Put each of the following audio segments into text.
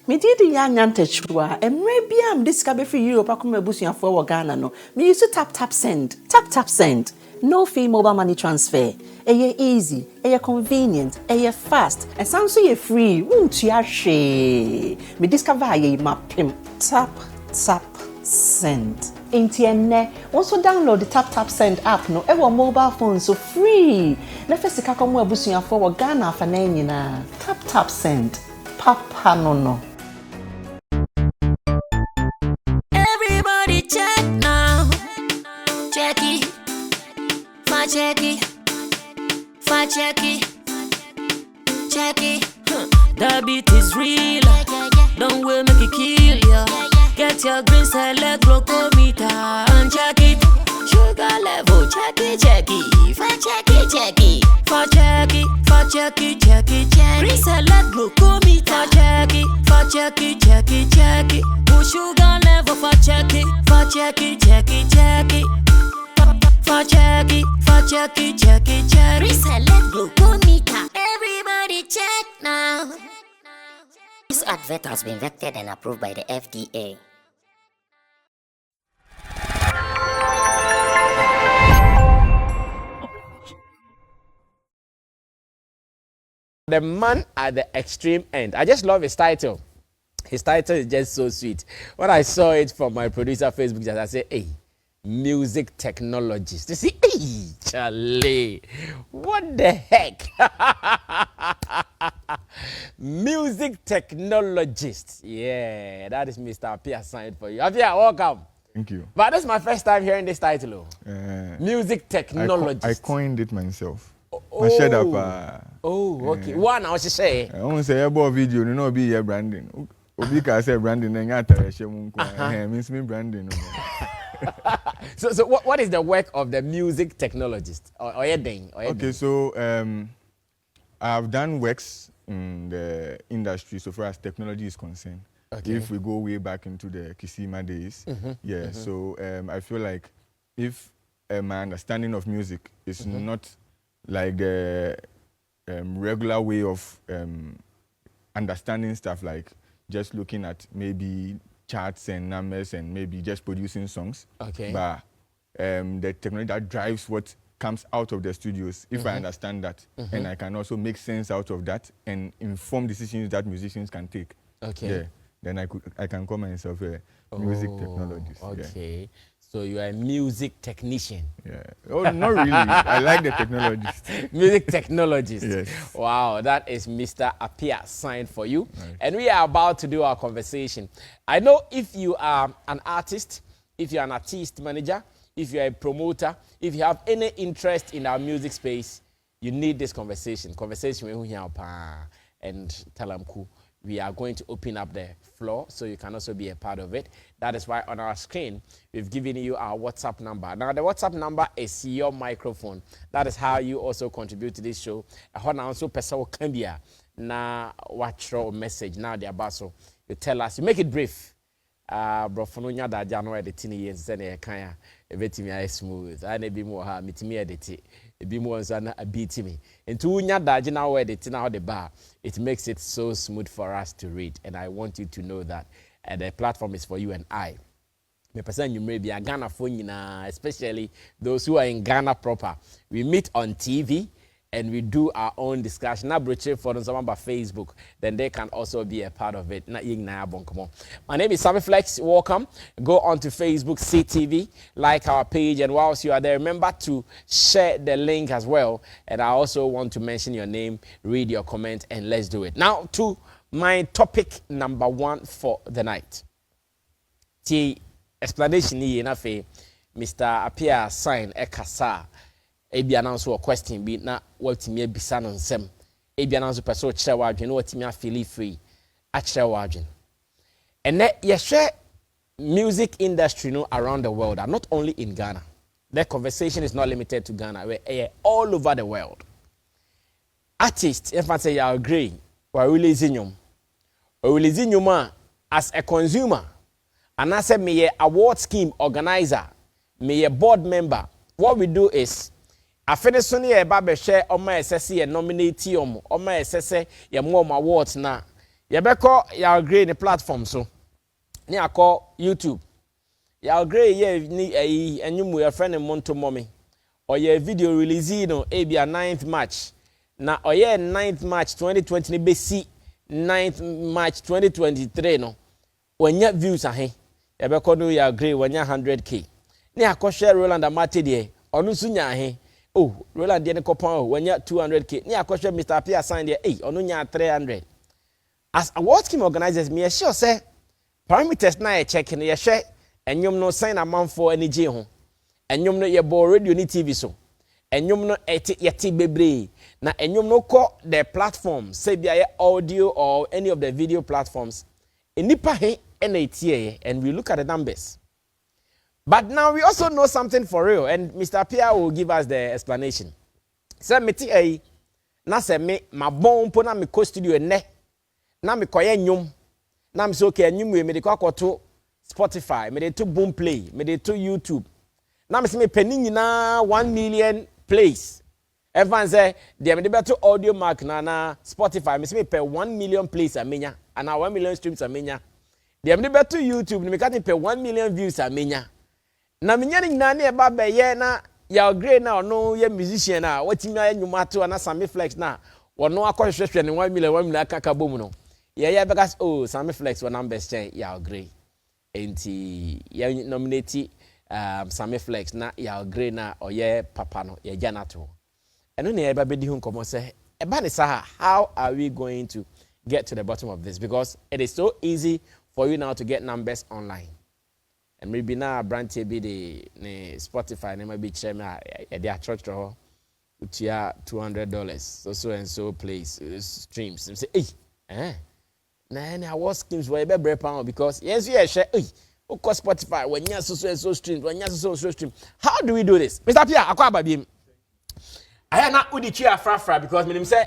Me did young antechua, and maybe I'm discovered for you, Pacuma Busia for Ghana. No, me used to tap send. Tap send. No fee mobile money transfer. Aye easy, aye convenient, aye fast, and sounds so free. Won't you share? Me discover aye mapim. Tap send. Intienne, also download the tap send app no ever mobile phone so free. Nefesi kakomu Busia for Ghana for na. Tap send. Papa no. Everybody check now. Check it. Check it. The beat is real. Don't wait, make it kill ya. Get your green select glucometer and check it. Sugar level, check it. Check it. Green select glucometer. Check it. Push sugar level for check it. Check it. Reselect glucometer. Everybody check now. This advert has been vetted and approved by the FDA. The man at the extreme end. I just love his title. His title is just so sweet. When I saw it from my producer Facebook, I said, hey, music technologist. You see, hey, Charlie, what the heck? Music technologist. Yeah, that is Mr. Apia signed for you. Apia, welcome. Thank you. But this is my first time hearing this title. Music technologist. I coined it myself. Oh, okay. One, I was just saying. I want to say about video, you know, be your branding. Obi can say branding, then I means me branding. So what is the work of the music technologist? Okay, so I've done works in the industry so far as technology is concerned. Okay. If we go way back into the Kisima days, so I feel like if my understanding of music is not like the regular way of understanding stuff, like just looking at maybe charts and numbers and maybe just producing songs. Okay. But the technology that drives what comes out of the studios, if I understand that, and I can also make sense out of that and inform decisions that musicians can take. Okay. Yeah. Then I can call myself a music technologist. Okay. Yeah. So you are a music technician. Yeah. Oh, not really. I like the technologist. Music technologist. Yes. Wow, that is Mr. Apia signed for you. Right. And we are about to do our conversation. I know if you are an artist, if you're an artist manager, if you're a promoter, if you have any interest in our music space, you need this conversation. Conversation with and Talamku. We are going to open up the floor so you can also be a part of it. That is why on our screen, we've given you our WhatsApp number. Now, the WhatsApp number is your microphone. That is how you also contribute to this show. I also person can be na watch your message now the abaso. You tell us, you make it brief. Brofononya da January the tini years sene kaya ebetimi ay smooth. I be more ha mitimi edit. Be more than a beat me. And to unya daji now where the tina the bar, it makes it so smooth for us to read. And I want you to know that the platform is for you and I. Me person you may be a Ghana phone, especially those who are in Ghana proper. We meet on TV and we do our own discussion. Now, for someone by Facebook, then they can also be a part of it. My name is Sammy Flex. Welcome. Go on to Facebook, CTV, like our page, and whilst you are there, remember to share the link as well. And I also want to mention your name, read your comment, and let's do it. Now, to my topic number 1 for the night. The explanation here, Mr. Apia sign Ekasa. Ebi ananso a question bi na watimi abisa no nsem ebi ananso person kire wadwen na watimi afili free a kire wadwen ene yehwe music industry no around the world, not only in Ghana. The conversation is not limited to Ghana, we're all over the world. Artists, if I say you agree, we're releasing you as a consumer, and I said me a award scheme organizer, me a board member. What we do is I finish Sunday a baby share on my SSC and nominate on my SSC, your mom awards now. Yebeko ya grade the platform so. Ni akọ YouTube. Ya grade ye ni enyumu ya friend monto mommy. Oye video release no ebia 9th March. Na oye 9th March 2020 ni besi 9th March 2023 no. Wanya views ahe. Yebeko no ya grade wanya 100k. Ni akọ share Roland Amate de onu sunya ahe. Oh, Roland de ne kopon wanya 200k. Ni akọ share Mr. Apia sign de onu nya 300. As award scheme organizers, me sure say parameters na checking ye share enyum no sign amount for any je ho. Enyum no ye bo radio ni TV so. Enyum no yeti bebre na enyum no call the platform say bia audio or any of the video platforms. Enipa he etie and we look at the numbers. But now we also know something for real and Mr. Pierre will give us the explanation. Say meti na say me mabon po na me co studio ne na me koye nyum na me so okay nyum we me de kwakoto Spotify me de to boom play me de to YouTube na me se me pani nyina 1 million plays everyone say de me de beto audio mark na Spotify me se me pay 1 million plays amenya and 1 million streams amenya de me de beto YouTube me ka pay 1 million views amenya na me nya nyina na e ba be ye na ya grade na ono ye musician na watimi aye nyumato na Sammy Flex na wono akohwehwehwe ne 1 million akaka bom no yeah because oh Sammy Flex one numbers change ya agree enti ya nominate Sammy Flex na ya agree na oye papa no ya janato eno ne eba bedi hu nkomo say eba ne sa how are we going to get to the bottom of this because it is so easy for you now to get numbers online and maybe now branch be the Spotify ne maybe chema e dey church ho utia $200 so and so plays streams say na award schemes were be pound because yes you share Spotify when you so stream when you so stream. How do we do this? Mr. Pierre akwa babiem. I na udi chia frafra because me say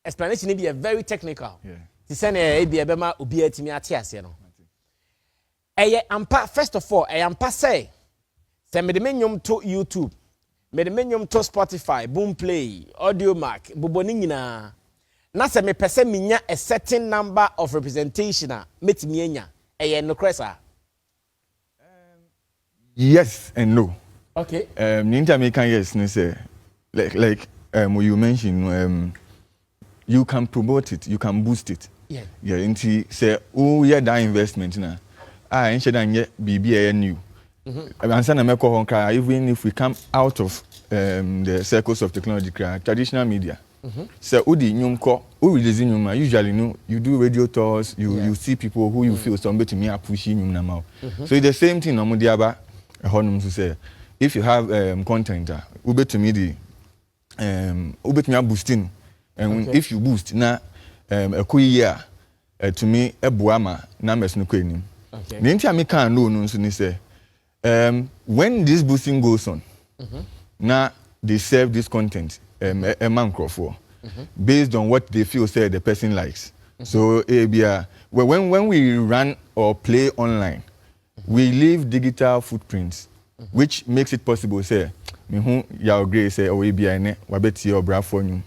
explanation be very technical. Yeah. Ti say na be ma obi atimi ate ase no. Eye ampa first of all ampa say me de menwom to YouTube, me de menwom to Spotify, Boom Play, Audio Mark, boboni nyina. Na se me pese minya a certain number of representation a metimi enya eye no cresa. Yes and no. Okay. Ninja American yes no say like what you mentioned you can promote it, you can boost it. Yeah. Yeah, into say oh yeah that investment na. Enche dan ye BBA new. Answer na meko honka even if we come out of the circles of technology traditional media. So udi nyumko who release nyuma usually no you do radio tours you see people who you feel somebody to me are pushing nyum na ma. So it's the same thing no mo dia ba honum to say if you have content ube to me the ube to me boosting and if you boost na year to me ebuama numbers no kwenim. Okay. The entire me can know no so ni say when this boosting goes on now they serve this content a man for based on what they feel say the person likes. So when we run or play online we leave digital footprints which makes it possible say me hu ya agree say o ebia ne wabeti obrafo nyum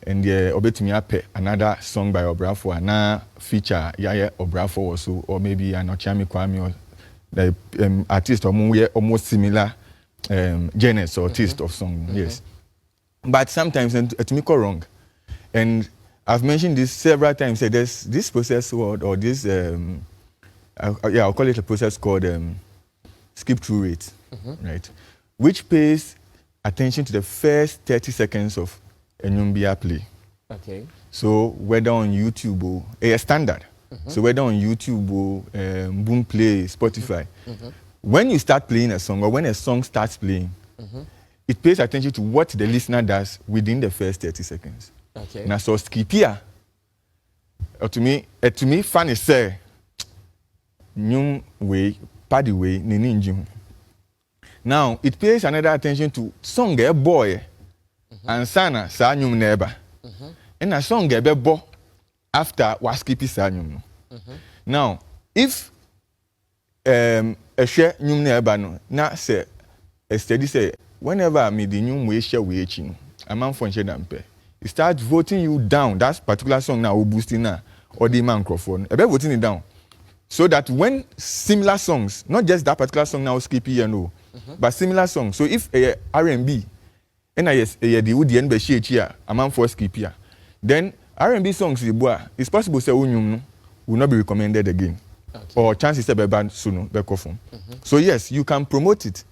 and obetumi ape another song by obrafo na feature ya obrafo also or maybe an Ochami Kwame or the artist or almost similar genres or taste of song. Yes. But sometimes it may go wrong. And I've mentioned this several times. There's this process or this, I'll call it a process called skip-through rate, right? Which pays attention to the first 30 seconds of a Nyumbia play. Okay. So whether on YouTube or a standard. So whether on YouTube or Boom Play, Spotify, when you start playing a song or when a song starts playing, it pays attention to what the listener does within the first 30 seconds. Okay. Now, so skip here. To me, funny say, new way, party way, ninja. Now, it pays another attention to song a boy, and sana sa nyum neighbor, and a song a bo after was skippy sa nyum. Now, if a share nyum neighbor no, na say a steady say. Whenever me the new way share we chin, a man for dampe. It starts voting you down. That particular song now boosting now. or the microphone. Ebe voting it down. So that when similar songs, not just that particular song now skip here no, but similar songs. So if a R&B and the would the end be here, a man for skip here, then R&B songs it's possible say will not be recommended again. Okay. Or chances are bad soon be phone. So yes, you can promote it.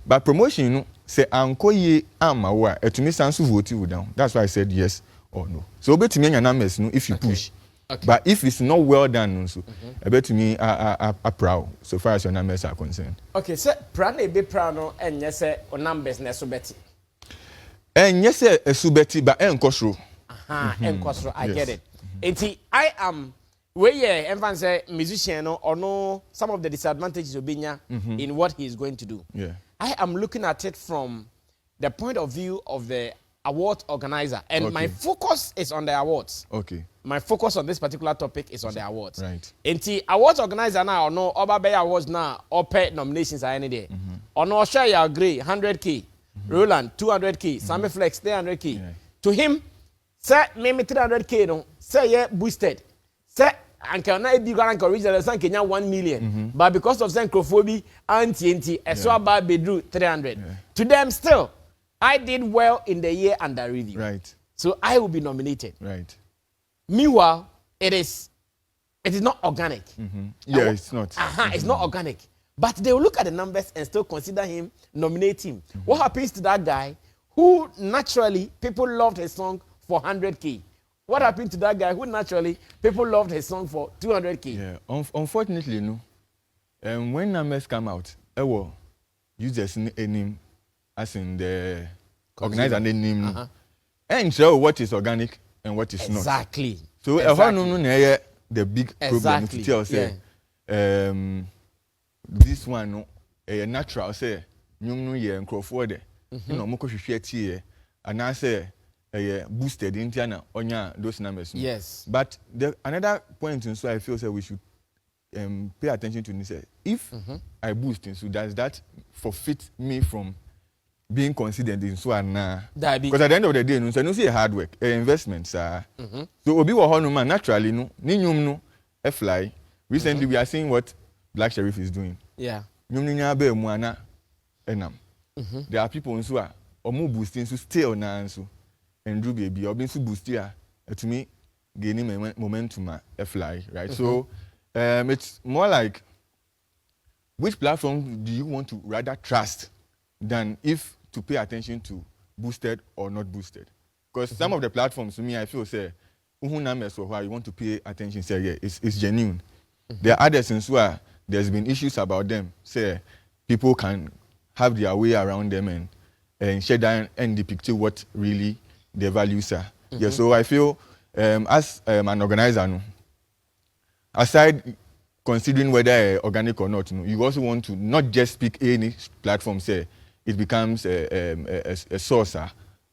But promotion say anko ye amawa etumi sansu vote you down. That's why I said yes or no. So bet me your numbers no if you push. Okay. But if it's not well done, so I bet me are proud so far as your numbers are concerned. Okay, so proud be proud no and yes numbers na so beti. And yes subeti but enkosro. Aha, enkosro, I get it. I am where everyone say musician or no some of the disadvantages of Binya in what he is going to do. Yeah. I am looking at it from the point of view of the award organizer, and my focus is on the awards. Okay. My focus on this particular topic is on the awards. Right. And the awards organizer now or no Oba Bay Awards now or pay nominations are any day. Or no share you agree 100K, Roland 200K, Sammy Flex 300K. Yeah. To him, say maybe 300K no, say yeah boosted. Say and can I be going to original san Kenya 1 million. But because of xenophobia anti so about bedru 300. Yeah. To them still, I did well in the year under review. Right. So I will be nominated. Right. Meanwhile, it is not organic. Yeah, it's not. It's not organic. But they will look at the numbers and still consider him, nominate him. What happens to that guy who naturally people loved his song for 100K? What happened to that guy who naturally people loved his song for 200K? Yeah, unfortunately, no. When numbers come out, users name as in the organizer name, and show what is organic and what is not. Exactly. So the big problem to tell say, this one no, natural say, no ye and crow for the, moko share and I say. Boosted Indiana on those numbers. Yes. But another point in so I feel that we should pay attention to this. If I boost in so does that forfeit me from being considered in so now? Because at the end of the day, no, so no see a hard work, investments are. So obi wa man naturally no, no, a fly. Recently we are seeing what Black Sheriff is doing. Yeah. There are people who are boosting so still now so. And do baby, or being so boosted to me gaining momentum fly, right? So it's more like which platform do you want to rather trust than if to pay attention to boosted or not boosted? Because some of the platforms to me I feel say numbers or why you want to pay attention say yeah it's genuine. There are others in where there's been issues about them. Say people can have their way around them and share down and depict what really their values are. Yeah, so I feel as an organizer, aside considering whether organic or not, you also want to not just pick any platform, say it becomes a source.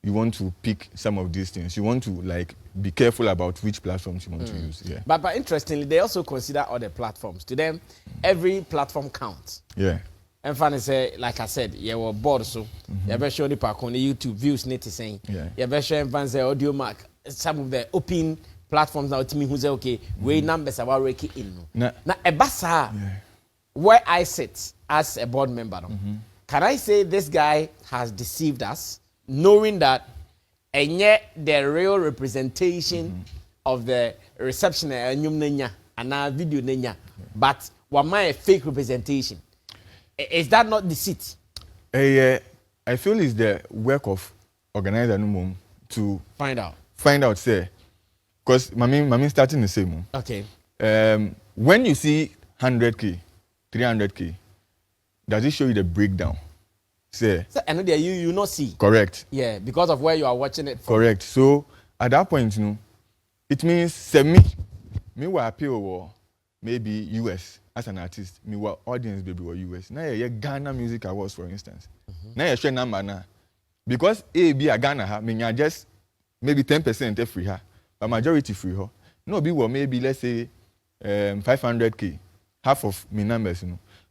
You want to pick some of these things. You want to like be careful about which platforms you want to use. Yeah. But interestingly, they also consider other platforms. To them, every platform counts. Yeah. And funny say, like I said, you were bored, so you better show the park on the YouTube views. Need to say, you better show and say audio mark. Some of the open platforms now to me who say, okay, we numbers are already in. Now, a bassa where I sit as a board member, can I say this guy has deceived us, knowing that and yet the real representation of the reception and our video nenya, but what my fake representation? Is that not deceit? I feel it's the work of organizer to find out. Say, because mami starting the same. Okay. When you see 100K, 300K, does it show you the breakdown? Say. So, and there you not see. Correct. Yeah, because of where you are watching it from. Correct. So at that point, it means me will appeal or maybe US. As an artist, me what audience baby or US. Now yeah Ghana Music Awards, for instance. Now you share number now. Because a Ghana me just maybe 10% free her, but majority free her. No be well maybe let's say 500K, half of me numbers,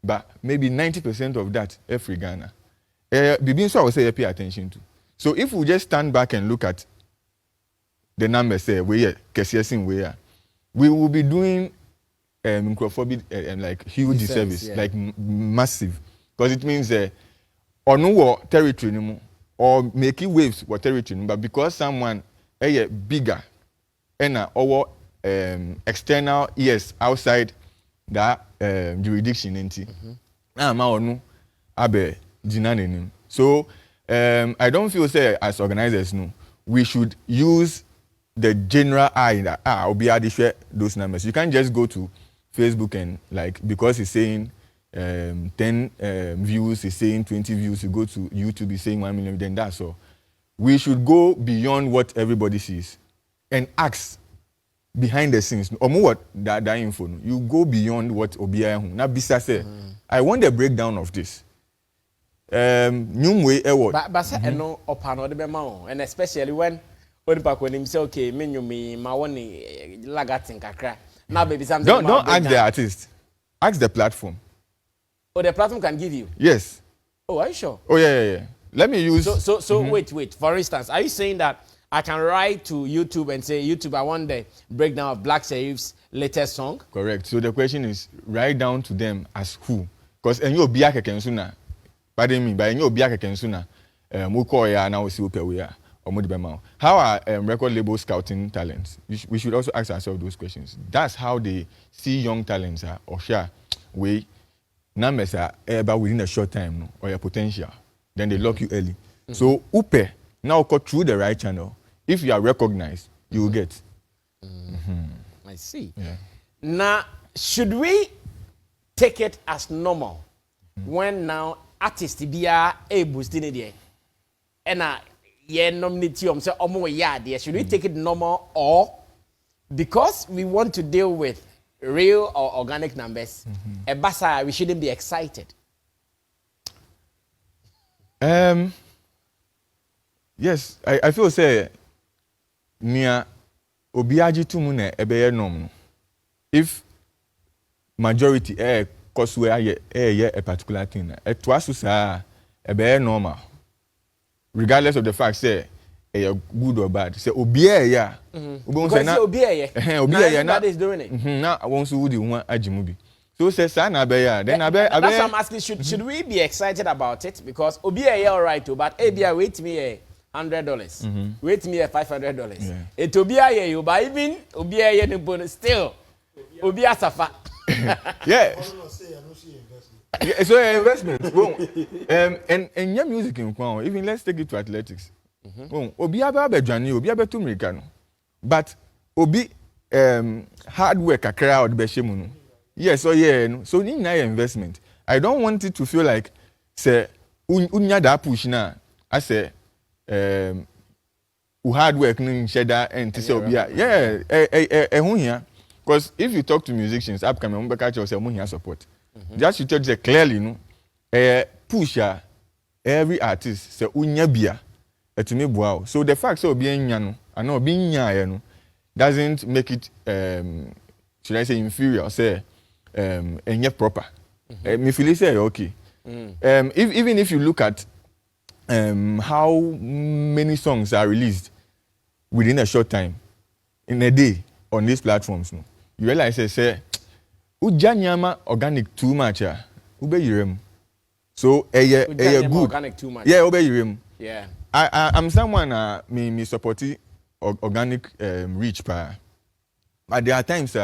but maybe 90% of that free Ghana. So I would say pay attention to. So if we just stand back and look at the numbers, say we are we will be doing microphobic and like huge service, like massive, because it means or no territory anymore, or making waves what territory, but because someone bigger and our external ears outside that jurisdiction enti na ma onu abe jinanenim. So I don't feel say as organizers no we should use the general eye that obi ade share those numbers. You can't just go to Facebook and like because it's saying 10 views, it's saying 20 views, you go to YouTube, it's saying 1 million, then that's all. We should go beyond what everybody sees and ask behind the scenes. Or more what that info. You go beyond what Obiya. Now, Bisa say, I want a breakdown of this. New way, but no opano de bema, and especially when him say, okay, me, my one lagatin kakra. Now, baby, something. Don't ask the artist. Ask the platform. Oh, the platform can give you. Yes. Oh, are you sure? Oh yeah. Let me use. So wait. For instance, are you saying that I can write to YouTube and say, YouTube, I want the breakdown of Black Sheriff's latest song? Correct. So the question is, write down to them as who? Because and you biya kekensuna. Pardon me, but you biya kekensuna. Muko ya na osi upewe ya. How are record label scouting talents? We should also ask ourselves those questions. That's how they see young talents or share way numbers are about within a short time no, or your potential. Then they lock you early. So upe now cut through the right channel. If you are recognized, you will get. I see. Yeah. Now, should we take it as normal when now artists be boosting it there? And nominate say should we take it normal, or because we want to deal with real or organic numbers, we shouldn't be excited? Yes, I feel say near obiaji tumu na ebeye nom. If majority cause we a particular thing, twasu sa ebeye normal. Regardless of the fact say good or bad. Say obiye ya. Obiye na is doing it. Na won't so wudi one ajimubi. So say sana abeya. Then abe. That's what I'm asking. Should we be excited about it? Because obiye all right too, but ABI wait me $100. Wait me $500. It obiye you, but even obiye no bonus still. Obiya safa. Yeah. Yeah, so investment. And your music in Kwan, even let's take it to athletics. Obi abe Johnny, obi abe Tumrika no. But obi hard work a crowd be shemu. Yes, so yeah, no. So in investment. I don't want it to feel like say unya da push na. I say hard work no sheda and to say obi yeah, because if you talk to musicians, upcoming catch yourself money support. Just to tell you clearly, no, push every artist say unya bia etumi boa. So the fact so being nya no being nya no doesn't make it should I say inferior, say and proper. Me feel say okay. Even if you look at how many songs are released within a short time in a day on these platforms, no, you realize say Ujanyama organic too much, ube yirem. So good. Organic too much. Yeah, ube yirem. Yeah. I'm someone me supporting organic reach pa. But there are times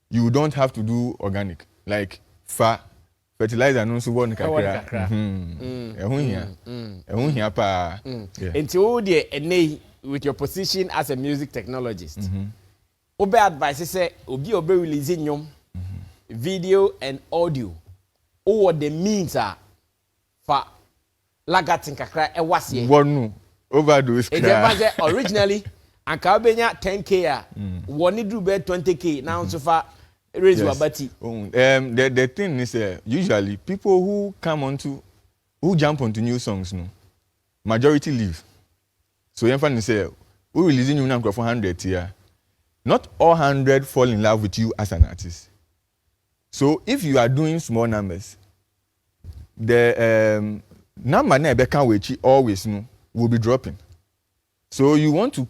you don't have to do organic, like fertilizer no so one kakra. Ehun here pa. Until the with your position as a music technologist. Ube advice say obi releasing nyom video and audio. What the means are for lagatin kakra e wase. One overdose. Originally and kabenya 10K one do be 20K now so far raise your bati. The thing is usually people who jump onto new songs no majority leave. So you say who releasing you now for 100 here. Not all 100 fall in love with you as an artist. So if you are doing small numbers, the number na beka wechi always will be dropping. So you want to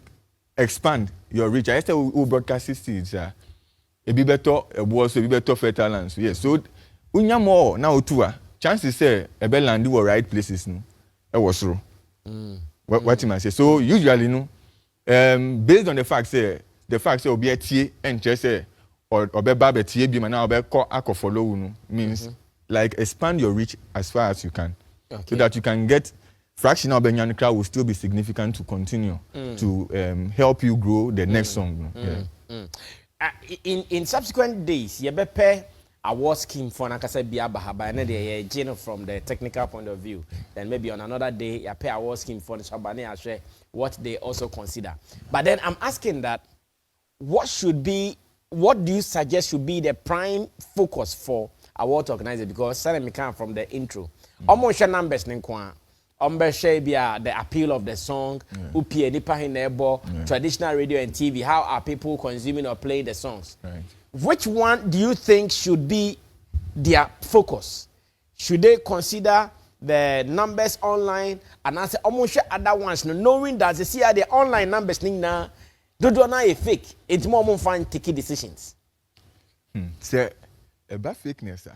expand your reach. I said we broadcast 60. a bit better, a was a bit better fertile lands. Yes, so unya more now too. Chances say a bell land do right places no. It was true. What you say? So usually no, based on the fact say obi etie and just say or be baba tie bi man now be call follow no means like expand your reach as far as you can, so that you can get fractional benyan crowd will still be significant to continue to help you grow the next song. In subsequent days, you better award scheme for Nakasa Biabahaba and the from the technical point of view. Then maybe on another day, you pay award scheme for the Shabane share what they also consider. But then I'm asking that what do you suggest should be the prime focus for award organizer? Because Sammy come from the intro. Almost numbers the appeal of the song, traditional radio and TV. How are people consuming or playing the songs? Right. Which one do you think should be their focus? Should they consider the numbers online and answer almost other ones, knowing that they see the online numbers now, do not a fake? It's more fun taking decisions. Say about fakeness, sir.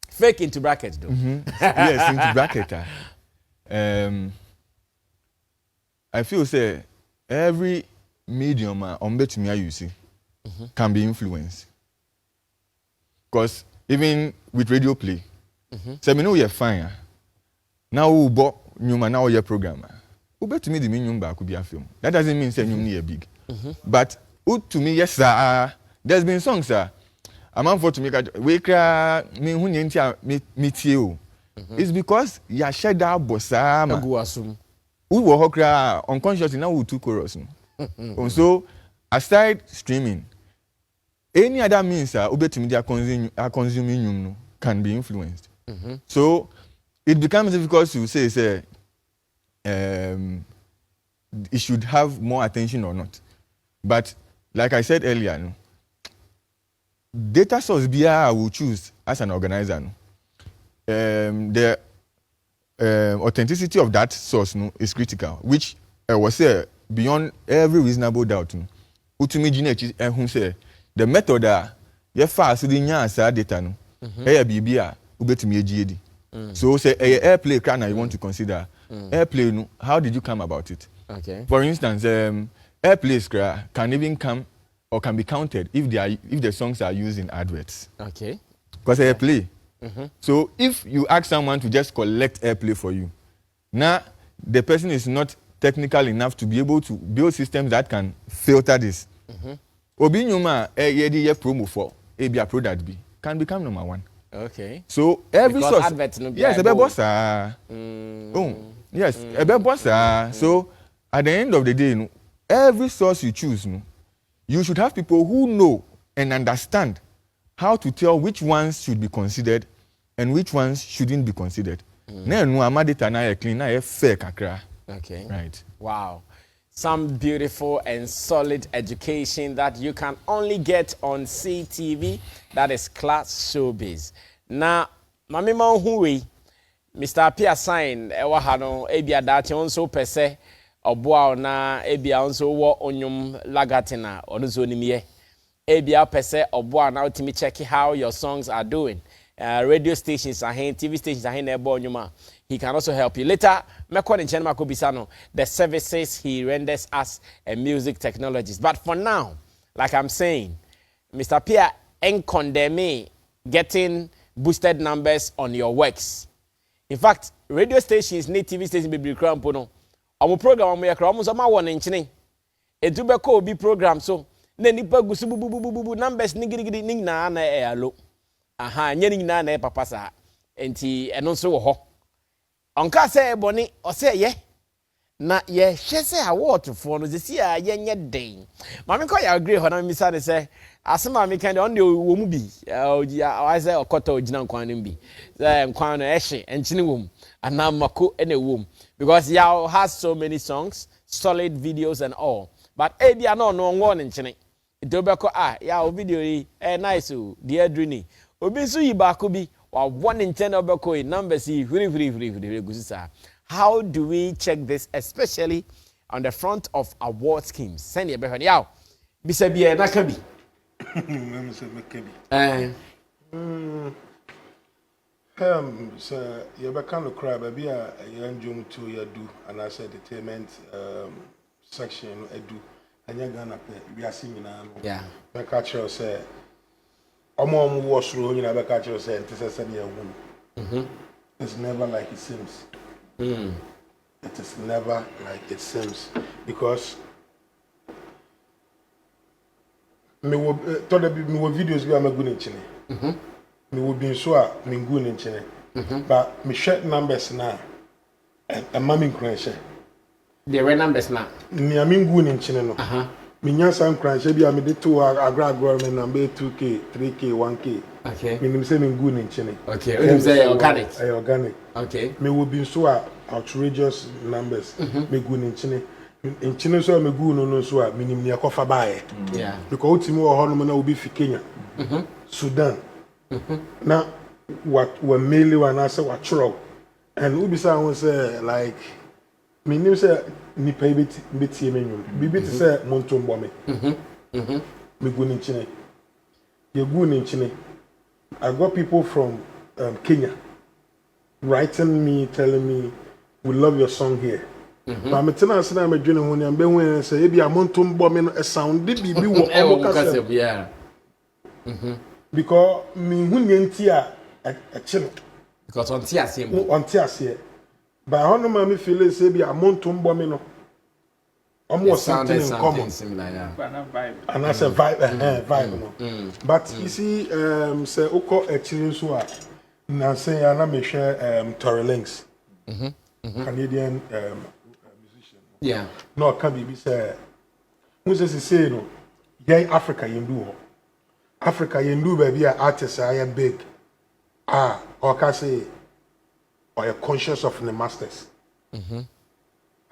Fake into brackets, though. Yes, into bracket. I feel say every medium on bet me you see can be influenced. Because even with radio play, say me know you're fine. Now we bought Newman, now you're programmer. Who bet me the minimum back could be a film. That doesn't mean say you're big. But to me, yes, sir. There's been songs, sir. A man for to make a wake me who meet you. It's because ya shed that bossa. We were hokra unconsciously now we two chorus. So aside streaming, any other means to media consuming can be influenced. So it becomes difficult to say it should have more attention or not. But like I said earlier, data source I will choose as an organizer. The authenticity of that source is critical, which I was say beyond every reasonable doubt. The method you fast the data so say airplay can you want to consider airplay. How did you come about it? Okay. For instance, airplay can even come or can be counted if the songs are used in adverts. Okay. Because airplay. So if you ask someone to just collect airplay for you, now the person is not technical enough to be able to build systems that can filter this. Obi nyuma promo for a product B can become number one. Okay. So every because source. Yes, a boss. Yes, a boss. So at the end of the day, every source you choose, you should have people who know and understand how to tell which ones should be considered and which ones shouldn't be considered. Okay. Right. Wow. Some beautiful and solid education that you can only get on CTV. That is Class Showbiz. Now, Mami Mahuwe, Mr. Apia sign, Ewahano, Ebia Dati, also per se, Oboa na Ebia also wo onyum lagatina, Onuzonimie. Ebia per se, Oboa now to me check how your songs are doing. Radio stations are here, TV stations are here, Onyuma. He can also help you. Later, the services he renders as a music technologist. But for now, like I'm saying, Mr. Pierre, en condemn getting boosted numbers on your works. In fact, radio stations, TV stations, baby crampono. Our program we are almost one inch. A tubacco be program so. Then nipa gusubu numbers nigiri ning na alo. Aha, nyening na papasa. Enti enonso ho. Onka say boni o say ye na ye hwe say award for no say a ye nye den mama ko ya agree ho na mi say say asema mi kan on de wo mu bi I say okota ogina nkwan no bi say nkwan no ehye enchine wo mu anamako ene wo mu because ya has so many songs, solid videos and all, but e bia no nwo nchine itobeko ya video yi nice o dear Drini obi so yi ba ko bi one in 10 obeko numbers. How do we check this, especially on the front of award schemes? Send your behani out. Bisabia nakabi. me say make so you be kind of cry baby a young to you do and I said entertainment section edu anya Ghana pe we are seeing na no yeah be catch you say omo was ro you na be catch you say ntse say na ewu it's never like it seems it is never like it seems because me wo to da bi me wo videos bi amagu ne chine me wo bin so a me ngu ne chine but me share numbers na e mami nkranhye the red numbers na me ngu ne chine no me nya san nkranhye bi a me de to agra me number 2k 3k 1k okay me nim say me ngu ne chine okay we say organic organic okay me wo bin so a outrageous numbers me gu ne chine in China so me gu no so a minim ne akofa baaye yeah because ultimi wo ho no na obi fi Kenya Sudan na what we mainly wana say what churo and we be say won say like minim say ni pay beti me nyum bibi te say montombo me me gu ni China ye gu ni China I got people from Kenya writing me telling me we love your song here. But me tena say na me dwene ho ne be hu say e bi amontom bo me no sound bibi wo omo yeah because me hu ne nti a chino because on tia se but hono ma me feel say bi amontom bo me no omo something in common similar yeah and I say vibe no but you see say oko actually so a na say na me share Tory Links Canadian yeah no can be say who say no yeah Africa you do baby artists are big or can say or you're conscious of the masters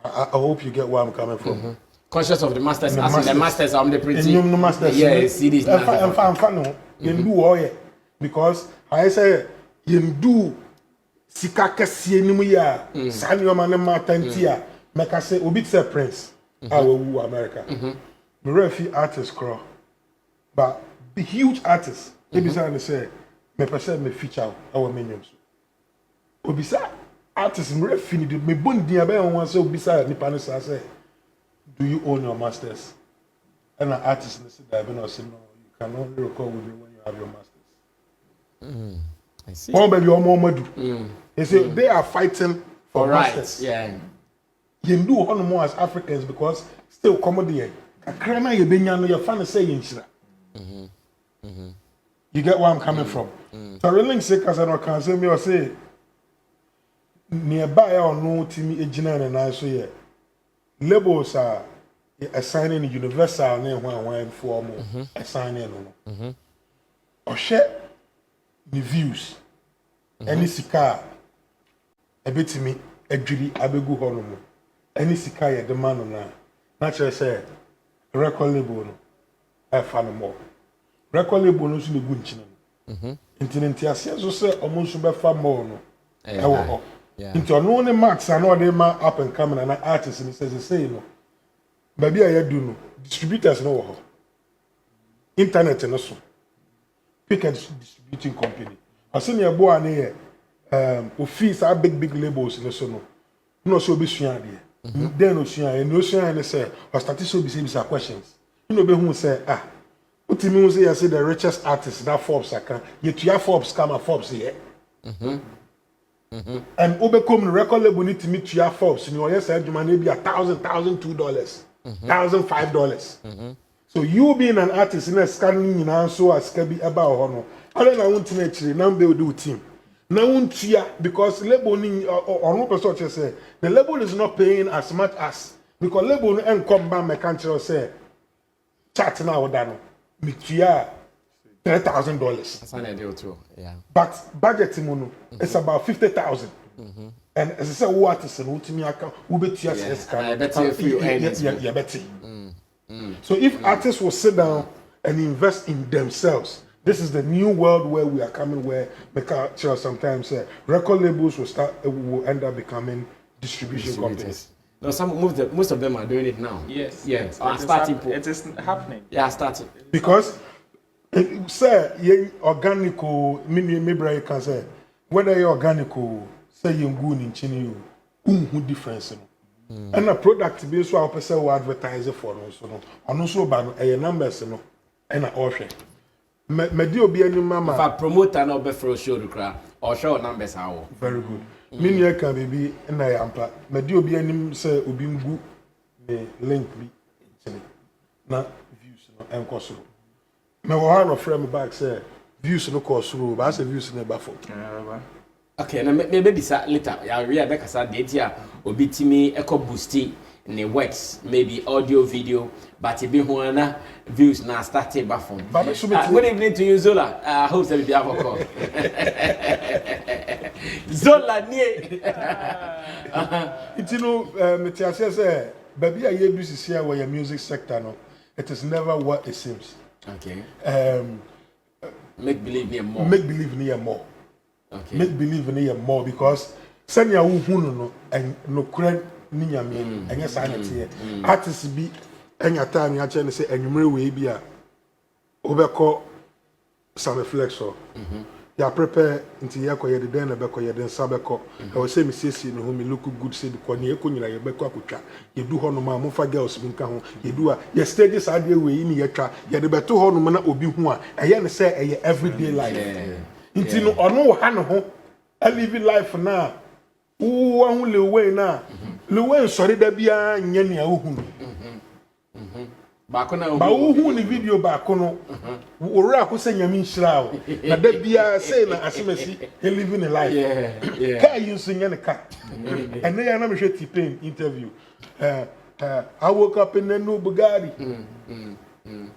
I hope you get where I'm coming from conscious of the masters as the masters are the pretty the masters yeah series I'm fan you do all yeah because I say you do sika kese nimu ya sani o mane matantia make I say obi say prince awu America me refi artist crow but the huge artists they be say me person me feature our menus obi say artist me refi ni me bondi abe won say obi say nipa no say do you own your masters and an artist say that be no say no you can only record with me when you have your masters I see oh baby omo they say they are fighting for masters yeah you do one more as Africans because still comedy kakrana ye benya no your fan say yinchira you get where I'm coming from so really say cause no can say me or say nearby or no timi ejina na so ye labels are assigning universal na one for mo assigning no or share the views any sika ebetimi adwiri abegu hono mo any sika ye de man na naturally say record label no e fa no mo record label no so le gu nchine no intinenti ase so say omo so be fa mo no e wo ho into no ne max and all dey ma up and coming and artists ni say no baby aye do no distributors no wo ho internet no so pick and distributing company asini e bo ani ye office are big labels no so no so be sua de then no sua and no sua and say or statistics be say questions you know be who say utimi who say you say the richest artist that Forbes aka you to Forbes come Forbes here and obekom record label need to meet you Forbes you yes adwuma na be $1,000 $2 $1,005 so you being an artist in a scanning in so as can be about hono I don't know want actually now they will do team now because label or no person say the label is not paying as much as because label and come back my country say chat now done me $3,000 that's an idea too yeah but budget mono it's about 50,000 and as I say what is who to me account who bet you so if artists will sit down and invest in themselves, this is the new world where we are coming, where sometimes record labels will end up becoming distribution companies. No, most of them are doing it now. Yes. Yes. It is happening. Yeah, starting. Because Say ye organic me bra can say whether you organic say you good in chini who difference no. And a product be so person who advertise for no so no. Ono so ba no e numbers no and a ohwe. Me di obi ani mama. In fact, promoter no be for show the crowd or show numbers how. Very good. Me near can be na yampa. Me di obi ani say obi ngu me link bi na views no enko so. Me one of friend back say views no course through, but I say views no bafo. Okay, na maybe sa later. Ya we make asa date ya obi timi eco boosty ne works maybe audio video but e be ho na views na start bafo. Good evening to you Zola. I hope that you have a call. Zola nie. It me tia say baby a ye business here where your music sector no. It is never what it seems. Okay. Make believe near more. Make believe near more. Okay. Make believe near more because send ya who no and no credit ni nyame enya sanity here. Artists be enya time ya che say enwumre we bi a obekọ Sammy flexo. Ya prepare until ya koye den na beko ye den sabeko e say me sesi no ho me look good say because ne ekonyira ye beko akotwa ye du ho no ma mo fa girls bi nka ho ye du a ye stages ade we ni ye twa ye de beto ho no na obi hu a eye ne say eye everyday life until no ono ha no ho a living life na wo hu le we na le we sori da bia nya ne a wo hu ba who ni video ba kono ora ko se nyame nhira o na da bia say na asemasi he living a life ka you sing ne ka and na na me hwe T-Pain interview I woke up in a new Bugatti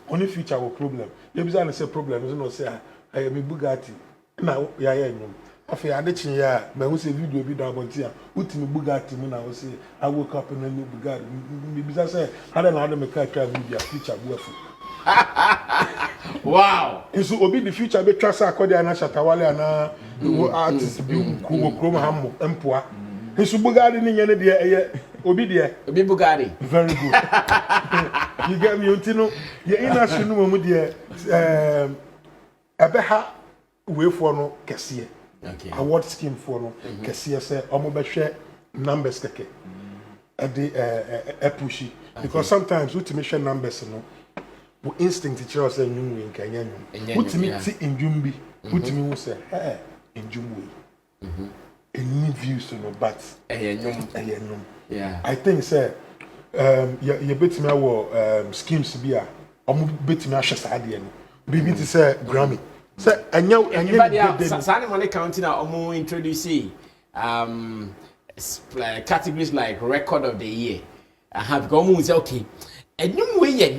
only future will problem you be say problem is no say I am Bugatti na ya nyum afi adechin ya me hu say video bi da abonti a utimi Bugatti mu na wo say I woke up in a new Bugatti me bi say how na me ka twa video future bu afu wow so obi the future be twa say akodi na shatawale ana artist bi ku krom hammo empoa so Bugatti ni nyane de eye obi Bugatti very good you get me untino ye industry no mu de ebeha we for no kese. Okay. Award scheme for no kese say omo be hwe numbers keke pushy because sometimes we to numbers no we instinct to say nyum we nka nyum we to me ti ndwum bi we to me say eh ndwum we any views no but nyum yeah I think say you bet me our schemes bi a omo bet me ahwe saade no bibi to say Grammy. So, Sunny money counting out almost introducing categories like record of the year. I have gone with okay. And you way a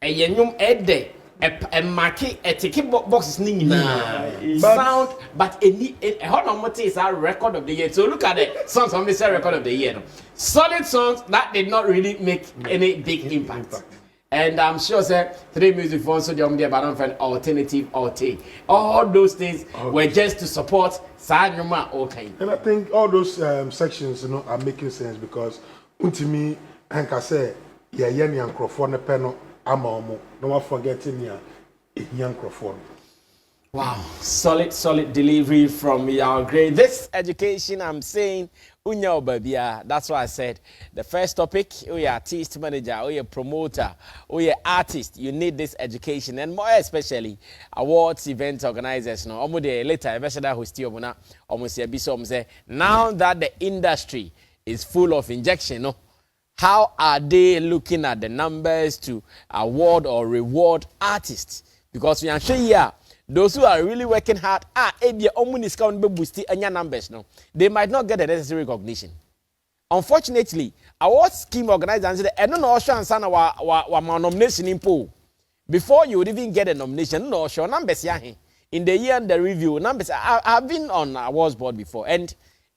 yenum ede a market a ticket box is sound, but a hot is our record of the year. So look at it. Songs on this record of the year. No? Solid songs that did not really make any big impact. And I'm sure, sir, 3 music phones, so the but an alternative or take. All those things were just to support Sanyuma. Okay. And I think all those sections, are making sense because, to me, and I say, yeah, young microphone, panel, no one forgetting ya, young microphone. Wow, solid delivery from your grade. This education, I'm saying, Unya Babia. That's why I said the first topic, you're artist manager, or you're promoter, or you're artist, you need this education, and more especially awards, event organizers. No, later, eventually, host almost say now that the industry is full of injection, no, how are they looking at the numbers to award or reward artists? Because we are sure here. Those who are really working hard, numbers, no, they might not get the necessary recognition. Unfortunately, award scheme organizers and no nomination in pool. Before you would even get a nomination, no sure numbers in the year and the review numbers. I've been on awards board before, and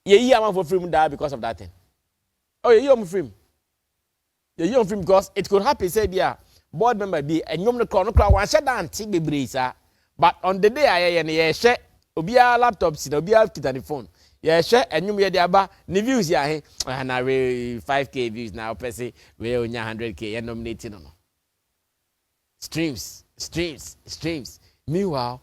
I'm for free because of that thing. Oh, you're free. You're free because it could happen. Say, yeah, board member be and you're the one shut down. But on the day I share obia laptops, obia kit the phone. Yeah, share and you media ba ni views ya and I 5K views now per se we on 100K and nominating no. Streams. Streams. Meanwhile,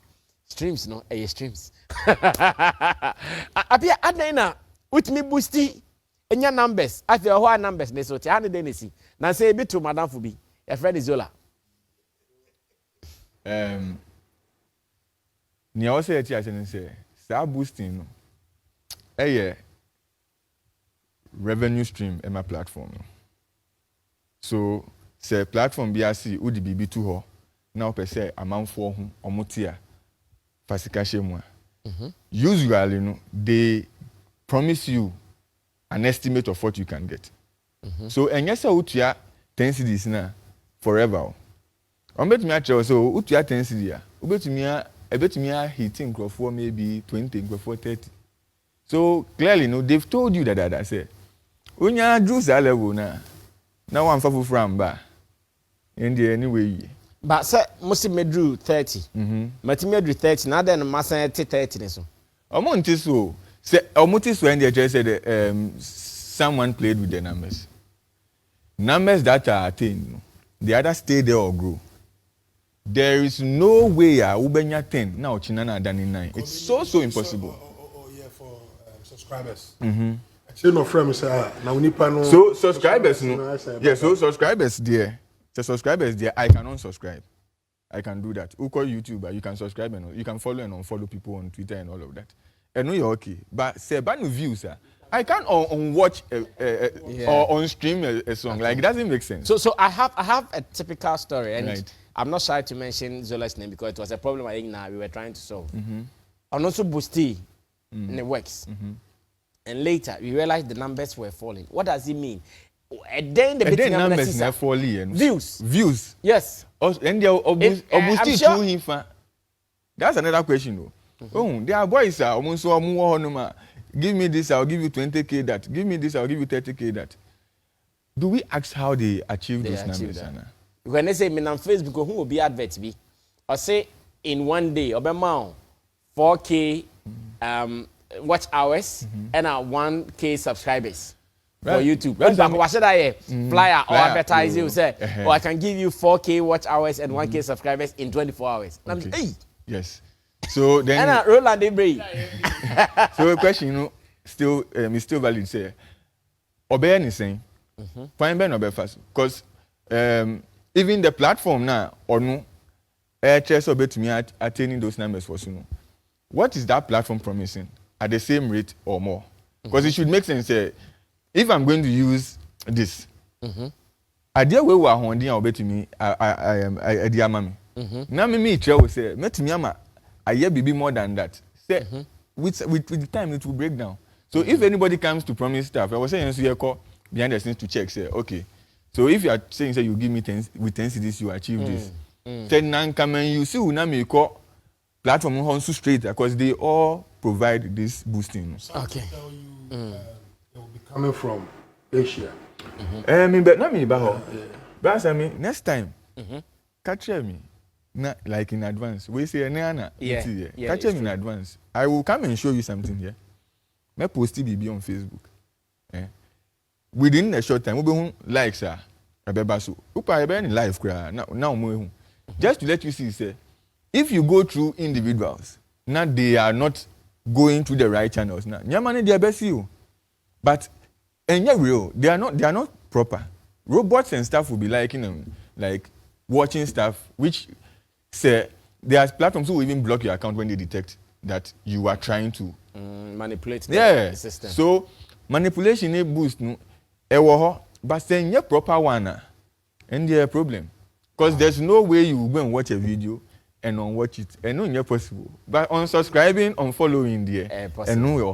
streams no, streams. Apia adena with me boosty enya numbers. I feel what numbers ne so 100 denisi. Na say be to madam Fubi. Your friend is Zola. Ni also say say boosting no. Revenue stream in my platform. So say platform BRC udi bibi to her. Now per se amount for whom or motia fasika moi. Usually no, they promise you an estimate of what you can get. So and yes utia 10 cedis na forever. On bet me actually so utia 10 cedis. Ubet hitting crop for maybe 20 crop for 30. So clearly no, they've told you that I say unya juice that level na. Now I'm for from ba. In the anyway. But say must me drew 30. Matimi drew 30. Now then massa 30 so. Omonti so say omonti so when they just said someone played with the numbers. Numbers that are attained, the other stay there or grow. There is no way ubenya 10 now chinana than in 9. It's so impossible. Yeah, for subscribers. So no friend say now we need panel. So subscribers no. Yeah, so subscribers there. The subscribers there, I can unsubscribe. I can do that. Who call YouTuber, you can subscribe and you can follow and unfollow people on Twitter and all of that. And you're okay. But say ban views, I can't watch or on stream a song. Like it doesn't make sense. So I have a typical story, and right. I'm not shy to mention Zola's name because it was a problem I think now we were trying to solve. And also Boosty and it works. And later we realized the numbers were falling. What does it mean? And then the numbers never falling. Views. Yes. And they Boosty sure. through him. That's another question though. Oh, there are boys give me this, I'll give you 20k that. Give me this, I'll give you 30k that. Do we ask how they achieve those numbers? When they say me on Facebook, who will be adverts be? Or say in one day, Obama 4k watch hours and 1k subscribers for YouTube. What should I flyer or advertise you say? Or I can give you 4k watch hours and 1k subscribers in 24 hours. Okay. Hey. Yes. So then and Roland they bring. So the question, still is still valid. Say, obey anything. Fine, Ben, obey fast. Because even the platform now, or no, just obey to me attaining those numbers for soon. What is that platform promising? At the same rate or more? Because it should make sense. If I'm going to use this, idea where we are holding obey to me, I am idea mommy. Now me will say, met me ama. I hear be more than that. Say, with the time it will break down. So if anybody comes to promise stuff, I was saying so you call behind the scenes to check. Say, okay. So if you are saying say you give me 10 with 10 CDs, you achieve this. Say now come and you see now me call platform on so straight because they all provide this boosting. Okay. Tell you, they will be coming from Asia. But not me, but Sammy, next time, catch me. Not like in advance. We say Nana. Catch me in advance. I will come and show you something here. Me post it on Facebook. Within a short time, we will like sir. So, live now just to let you see, say, if you go through individuals, now they are not going to the right channels. Now, they are best you, but and real, they are not proper. Robots and stuff will be liking them, like watching stuff which. Say, there are platforms who will even block your account when they detect that you are trying to manipulate the system. So manipulation a boost no but saying your proper one and there problem. Because there's no way you will go and watch a video and unwatch it. And no possible. But on subscribing, on following there. And no your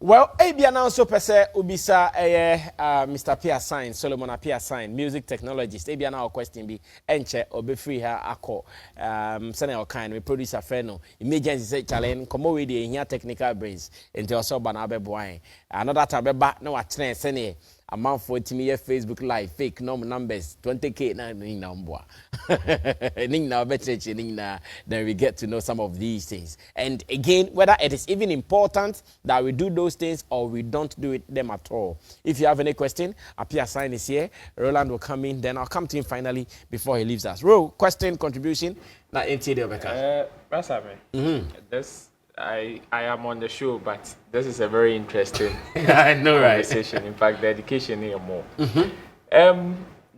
Well, Abia now so per se ubisa Mr. Pierre Sign, Solomon Pierre Sign, music technologist. Abia now question be enche obe free her ako sene o kind we producer friend emergency say challenge come we dey here technical brains into also bana be boy. Another time be back no wa train sene a month for me Facebook live fake numbers 20k then we get to know some of these things. And again, whether it is even important that we do those things or we don't do them at all. If you have any question, Apia sign is here. Roland will come in, then I'll come to him finally before he leaves us. Ro, question, contribution. Now, This I am on the show, but this is a very interesting I know, conversation. In fact, the education here more.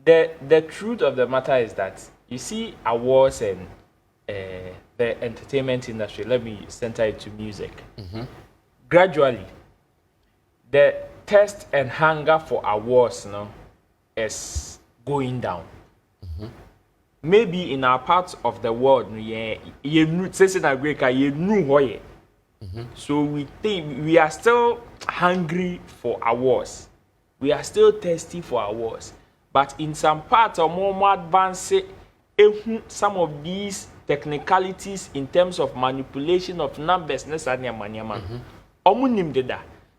The truth of the matter is that you see awards and the entertainment industry. Let me center it to music. Gradually, the thirst and hunger for awards is going down. Maybe in our parts of the world, so we think we are still hungry for awards. We are still thirsty for awards. But in some parts or more advanced, some of these technicalities in terms of manipulation of numbers,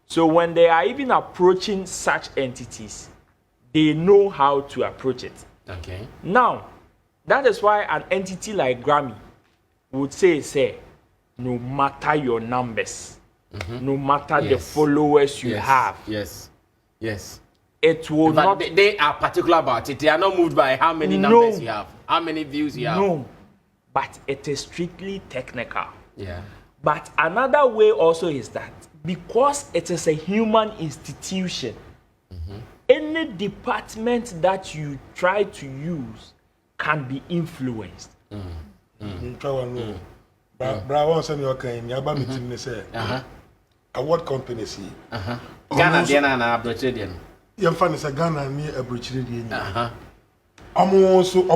so when they are even approaching such entities, they know how to approach it. Okay. Now, that is why an entity like Grammy would say, no matter your numbers, no matter the followers you have. Yes. It will but not. They are particular about it. They are not moved by how many numbers you have, how many views you have. No, but it is strictly technical. Yeah. But another way also is that because it is a human institution, any department that you try to use can be influenced. Brown send your kind, Yaba meeting say, award company see. Ghana, Diana, and Abrochedian. Young fan is a Ghana and me a Brochedian. I'm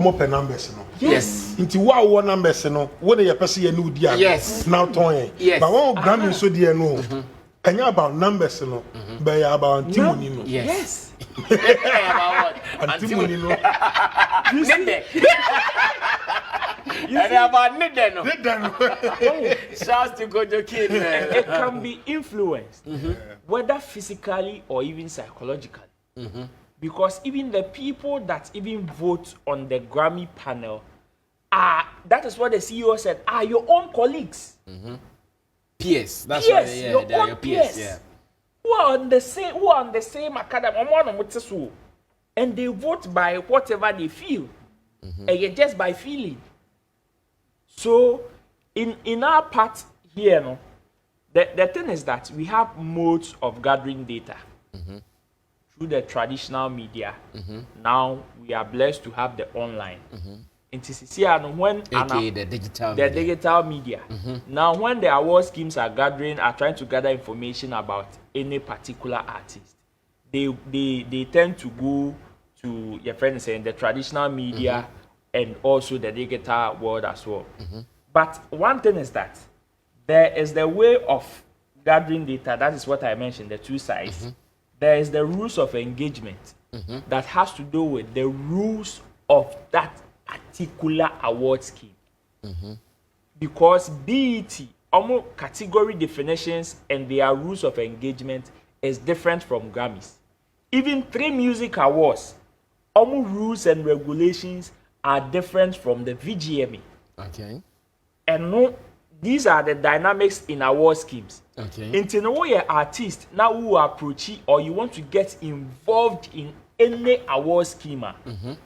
open numbers. Yes. Into what numbers, what are you passing a new dear? Yes. Now, Tony. Yes. But one Grammy so dear no. And you about numbers, by about Timon. Yes. About And Timon, And about Nideno. Shouts to go to kid. It can be influenced, whether physically or even psychologically. Because even the people that even vote on the Grammy panel that is what the CEO said, are your own colleagues. Peers. That's peers, right. Yeah, your they are own your peers. peers. Yeah. Who are on the same academy, and they vote by whatever they feel, and just by feeling. So, in our part here, the thing is that we have modes of gathering data through the traditional media. Now we are blessed to have the online. When the digital media. Now, when the award schemes are trying to gather information about any particular artist, they tend to go to your friends saying the traditional media and also the digital world as well. But one thing is that there is the way of gathering data. That is what I mentioned, the two sides. There is the rules of engagement that has to do with the rules of that particular award scheme. Because BET, almost category definitions and their rules of engagement is different from Grammys. Even 3 music awards, almost rules and regulations are different from the VGMA. Okay. And no, these are the dynamics in award schemes. Okay. Until now you're an artist, now who approach it or you want to get involved in any award schema,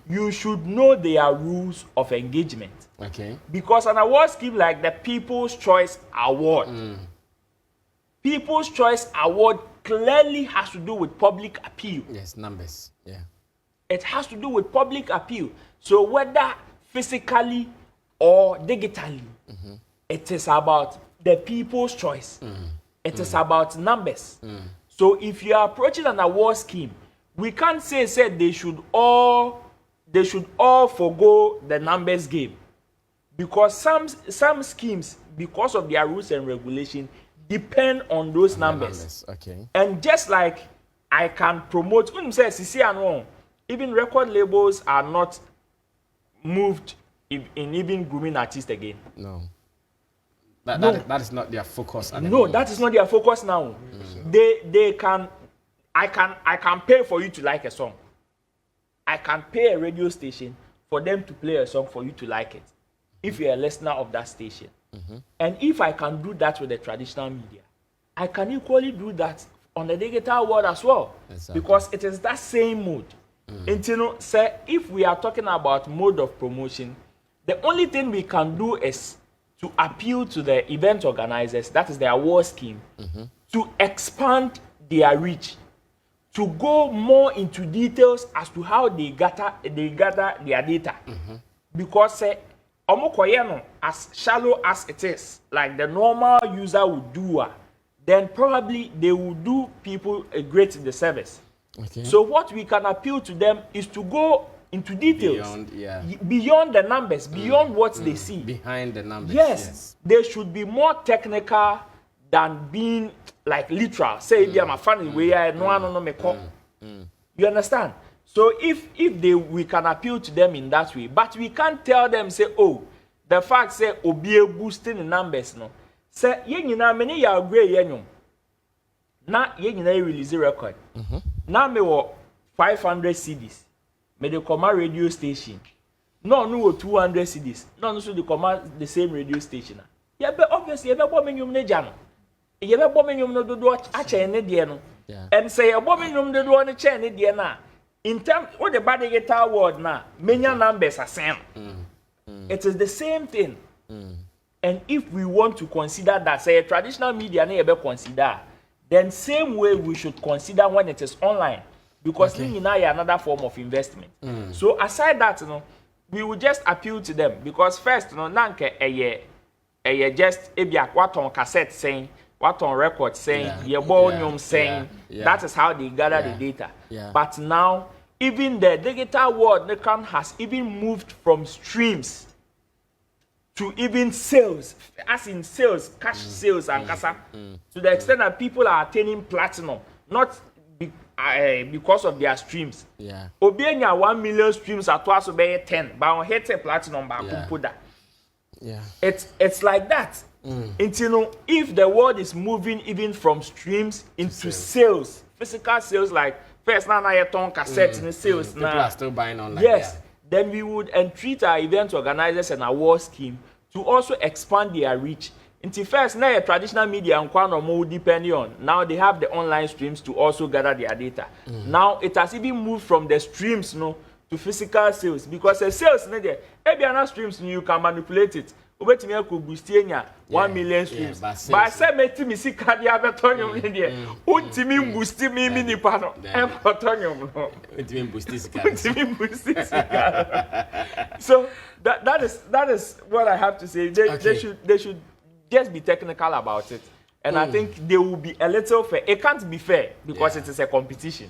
you should know their rules of engagement. Okay. Because an award scheme like the People's Choice Award, People's Choice Award clearly has to do with public appeal. Yes, numbers. Yeah. It has to do with public appeal. So whether physically or digitally, it is about the people's choice. It is about numbers. So if you are approaching an award scheme, we can't say they should all forgo the numbers game, because some schemes, because of their rules and regulation, depend on those numbers. Okay. And just like I can promote, even record labels are not moved in even grooming artists again. No. That is not their focus. No, that is not their focus now. They can I can pay for you to like a song. I can pay a radio station for them to play a song for you to like it, if you're a listener of that station. And if I can do that with the traditional media, I can equally do that on the digital world as well. Exactly. Because it is that same mode. And you know, say, if we are talking about mode of promotion, the only thing we can do is to appeal to the event organizers, that is the award scheme, to expand their reach, to go more into details as to how they gather their data. Because as shallow as it is, like the normal user would do, then probably they will do people a great disservice. Okay. So what we can appeal to them is to go into details, beyond the numbers, beyond what they see. Behind the numbers. Yes, they should be more technical than being like literal. Say, if I'm a fan way, you understand? So if we can appeal to them in that way, but we can't tell them, say, oh, the fact say obi boosting the numbers, no. Say, many ya agree yenyum. Na release a record. Now me wo 500 CDs. Me the command radio station. No 200 CDs. No so the command the same radio station. Yeah, but obviously, you be bomb nyum ne jano. You be bomb nyum no do ache ne de no. And say you bomb nyum do no che ne de na. In terms what the bad guitar word na, many numbers are same. It is the same thing. And if we want to consider that, say, traditional media never consider, then same way we should consider when it is online, because now another form of investment. So aside that, we will just appeal to them, because first, nanke a just what on cassette saying, what on record saying, saying. That is how they gather the data. But now, even the digital world has even moved from streams to even sales, as in sales, cash sales and kasa, to the extent that people are attaining platinum, not because of their streams. Obienya 1 million streams at twice obey 10, but on hit platinum by Kumpuda. It's like that. Until if the world is moving even from streams into sales, physical sales, like first now you turn cassettes in sales now. People are still buying online. Yes. Then we would entreat our event organizers and award scheme to also expand their reach. Until first, now a traditional media and quite more depending on. Now they have the online streams to also gather their data. Now it has even moved from the streams to physical sales, because the sales every streams you can manipulate it. Ubeti me ko boostia 1 million streams. But say meti mi sika dia betonium there. Untimi boost mi mini pano. Betonium no. Untimi boost sika. Untimi boost sika. So that is what I have to say. They should just be technical about it. And I think they will be a little fair. It can't be fair because it is a competition.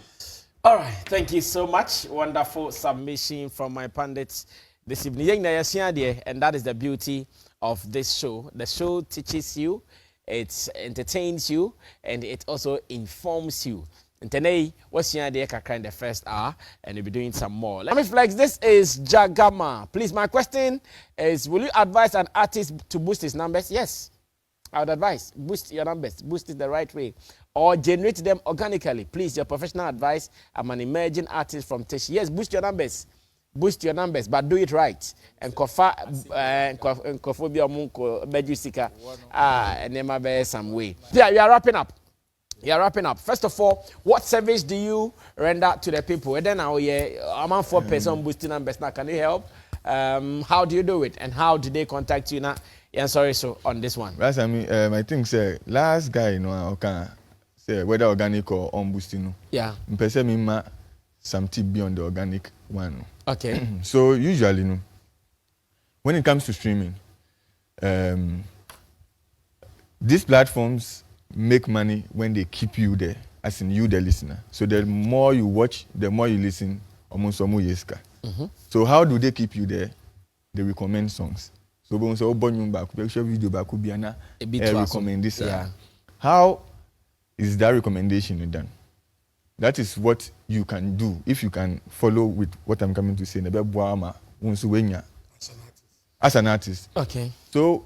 All right, thank you so much. Wonderful submission from my pundits this evening. And that is the beauty of this show. The show teaches you, it entertains you, and it also informs you. And today, what's your idea in the first hour, and we'll be doing some more. Let me flex. This is Jagama. Please, my question is, will you advise an artist to boost his numbers? Yes, I would advise. Boost your numbers. Boost it the right way. Or generate them organically. Please, your professional advice. I'm an emerging artist from Teshi. Yes, boost your numbers. Boost your numbers, but do it right. And kophobia munko medusika and nema be some way. Yeah, we are wrapping up. First of all, what service do you render to the people? And then now, I'm on 4% boosting numbers. Now, can you help? How do you do it? And how do they contact you now? Yeah, sorry, so on this one. That's I think last guy, okay, say whether organic or on boosting. Yeah. Me some tip beyond the organic one. Okay. So usually, when it comes to streaming, these platforms make money when they keep you there, as in you, the listener. So the more you watch, the more you listen, almost So how do they keep you there? They recommend songs. So when say video recommend this. How is that recommendation done? That is what you can do if you can follow with what I'm coming to say. As an artist. Okay. So,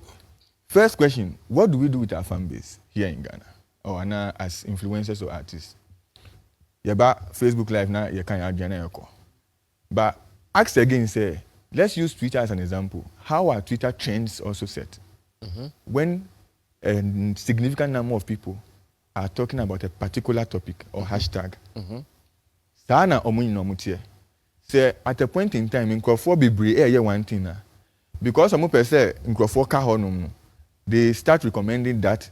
first question, what do we do with our fan base here in Ghana? Or as influencers or artists? Yeba Facebook Live now you can add your. But ask again, say, let's use Twitter as an example. How are Twitter trends also set? When a significant number of people are talking about a particular topic or hashtag, sana omuni no mutie. Say at a point in time, in Crawford be one thing na. Because some people say in Crawford kahonum, they start recommending that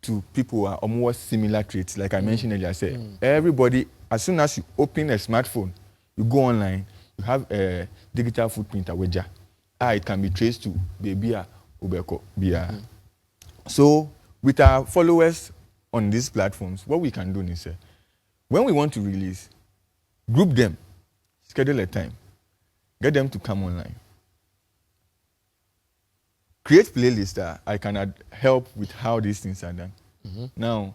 to people who are almost similar traits. Like I mentioned earlier, say everybody, as soon as you open a smartphone, you go online, you have a digital footprint aweja. It can be traced to Bebia Ubeko Bia. So with our followers on these platforms, what we can do is when we want to release, group them, schedule a time, get them to come online. Create playlists that I can help with how these things are done. Now,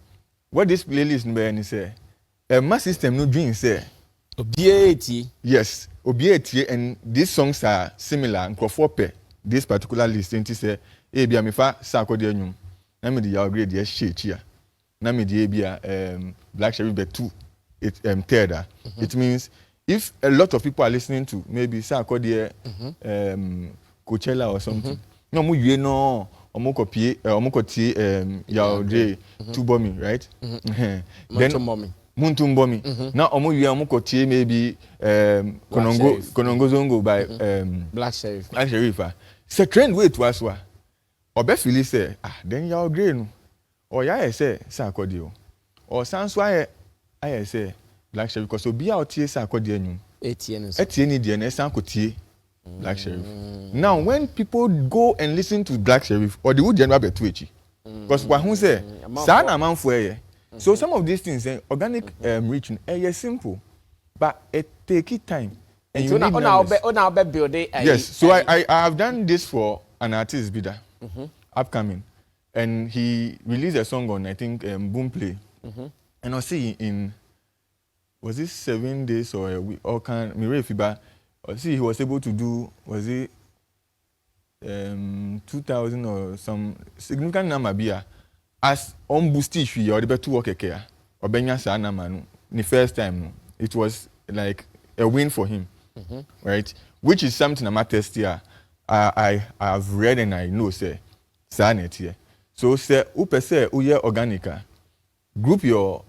what this playlist number say? A mass system no dream say. Obieti. Yes, Obieti, and these songs are similar. And for this particular list, and say, "Eh, be amifa sako de nyum." Na me di ya grade yes share. Na me di be Black Sheriff be 2. It third. It means if a lot of people are listening to maybe sako de Coachella or something. No, you know, omokotie yaoje tubomi, right? Then Muntumbomi. Now omokotie maybe Konongo Zongo by Black Sheriff. Black Sheriff. Se trend way to aswa. Obe feel say then yaoje no. Or ya say sakodio. Or sanswa I say Black Sheriff because obi out here sakodio nyum. Etienne die na sankotie Black Sheriff. Now, when people go and listen to Black Sheriff, or the wood general be twitchy, because what who say, "Sana man for ye." So some of these things, organic reaching, simple, but it take it time. And you need build it. Yes. So I have done this for an artist bidder, upcoming, and he released a song on I think Boom Play, and I see in was it 7 days or a week or can me fiba. See, he was able to do, was it 2,000 or some significant number beer as on boosty you or the better work care or benya sana man the first time it was like a win for him, right? Which is something I'm test here. I have read and I know say sana here. So say upe say uye organica, group your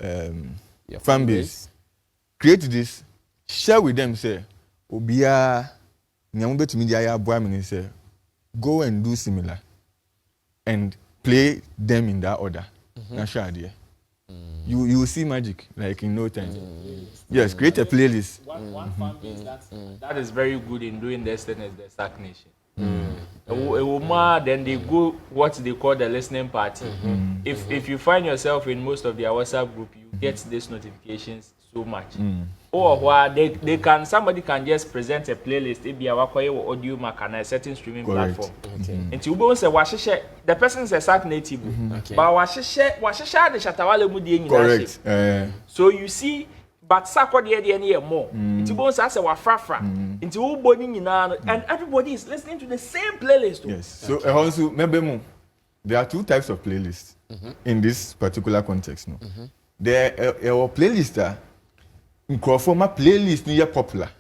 fan base, create this, share with them say. Obia nyamubeti media ya boy me say go and do similar and play them in that order. That's idea. You will see magic like in no time. Yes, create a playlist. One fan base that is very good in doing this thing is the stagnation. Then they go what they call the listening party. If you find yourself in most of their WhatsApp group, you get these notifications so much. Or where they can somebody can just present a playlist if you are audio mark on a certain streaming platform. And you won't say the person is a SAC native, but washisha the shatawale mudi. Correct. So you see, but sako the more. It won't say wafrafra. Into and everybody is listening to the same playlist. Yes. So also remember there are 2 types of playlists in this particular context. No, there are playlists in my playlist near popular.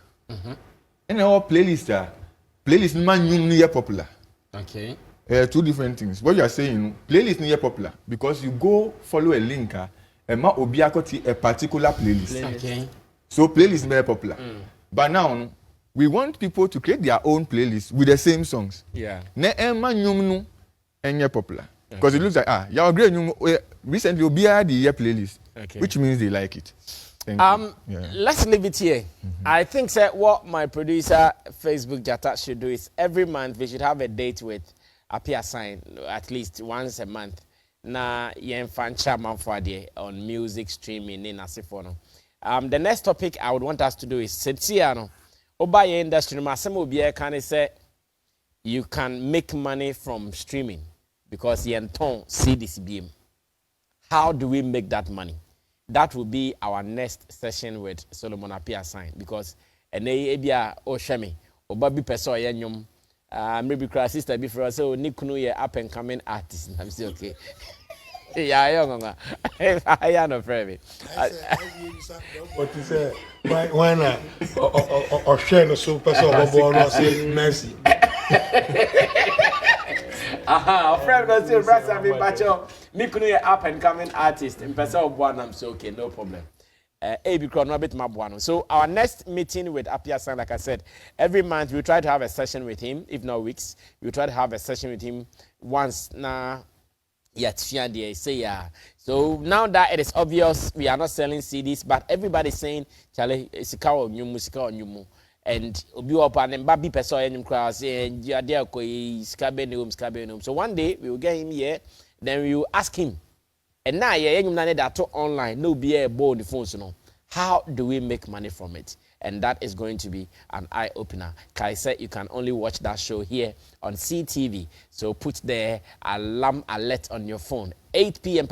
And our playlist man near popular. Okay. 2 different things. What you are saying, playlist near popular because you go follow a link and ma obiakoti a particular playlist. Okay. So playlist near popular. But now we want people to create their own playlist with the same songs. Yeah. Ne ema nyumnu enye popular. Because it looks like you great recently obia the playlist. Okay. Which means they like it. Let's leave it here. I think what my producer Facebook Jata should do is every month we should have a date with Apia Sign at least once a month. Na yen fancha manfade on music streaming in Asifono. The next topic I would want us to do is Setiano. Oba ye industry masemo be can say you can make money from streaming because yen ton see this beam. How do we make that money? That will be our next session with Solomon Apia Sign because ebia o shemi oba bi person ye nyom maybe cry sister bi for us so nikunu ye up and coming artist. I'm say okay. Yeah, young. I am no friend. What you say? Why not? Or share the super so or say mercy. Aha, friend don't say brother me bacho. Me kunu up and coming artist. In person of one I'm so okay, no problem. AB Crown no bit my buano. So our next meeting with Apia San, like I said, every month we try to have a session with him, if not weeks. We try to have a session with him once now. So now that it is obvious we are not selling CDs, but everybody's saying, Charlie, it's a cow new music on you. And obi up and baby person in class and you are there scabenum. So one day we will get him here, then we will ask him. And now you that online, no be a board the phones, you know. How do we make money from it? And that is going to be an eye-opener. Kai said you can only watch that show here on CTV. So put the alarm alert on your phone. 8 p.m.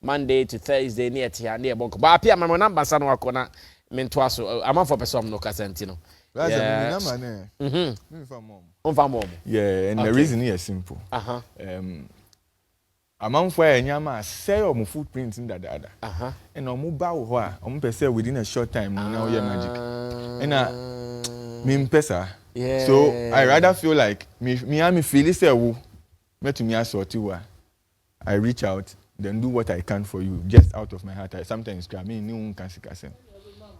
Monday to Thursday near Bonko. But appear my number son wakona mentwaso. I'm for person no kasentino. Yeah. Yeah, and the reason is simple. Among fire nyama say omu footprint in that other. And omu bawo ho a omu pese within a short time now yeah magic. And me pesa. Yeah. So I rather feel like me feel it say wo me to me assorti wa. I reach out then do what I can for you just out of my heart. I sometimes cry me ni un kan sikasem.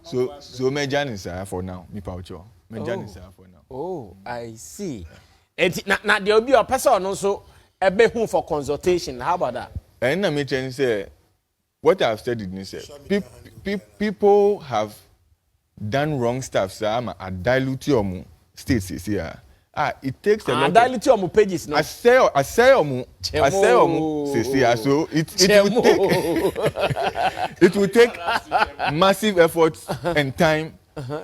So me Janice for now. Me paucho. Me Janice for now. Oh, I see. And na there will be a person also a be home for consultation. How about that? And I'm trying to say, what I've studied, people have done wrong stuff. So I'm a dilute your states here. It takes a lot. Dilute your pages. No, I say so it will take massive efforts and time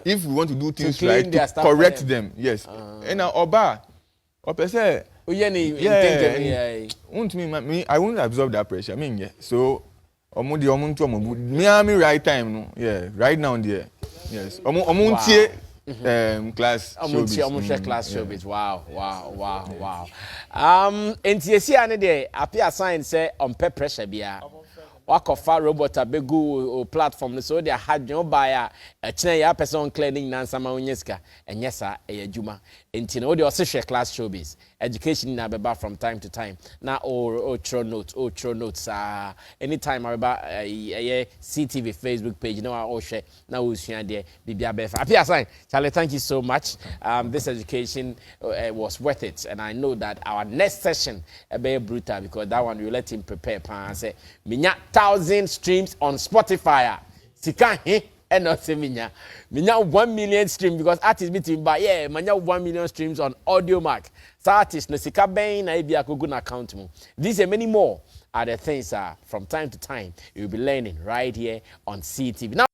if we want to do things right to correct them. Yes. And now Oba say. I won't absorb that pressure. I mean, yeah. So, me right time, no. Yeah, right now there. Yes. Class showbiz. Class showbiz. Wow. And you see, ane appear sign say on pay pressure bia. Wakofa robot abegu platform so they had no buyer a china person cleaning nansama unyeska and yes sir a juma enti no the social class showbiz education na beba from time to time na or throw notes anytime about CTV Facebook page no all share na we share there bibia befa apia sign Charlie, thank you so much. This education was worth it, and I know that our next session be brutal because that one we let him prepare and say minya 1,000 streams on Spotify. Sika he and not say minya 1 million streams because artists meeting by manya 1 million streams on Audio Mark. So artists no sika ben na ibi akogu account mu. These and many more are the things from time to time you'll be learning right here on CTV. Now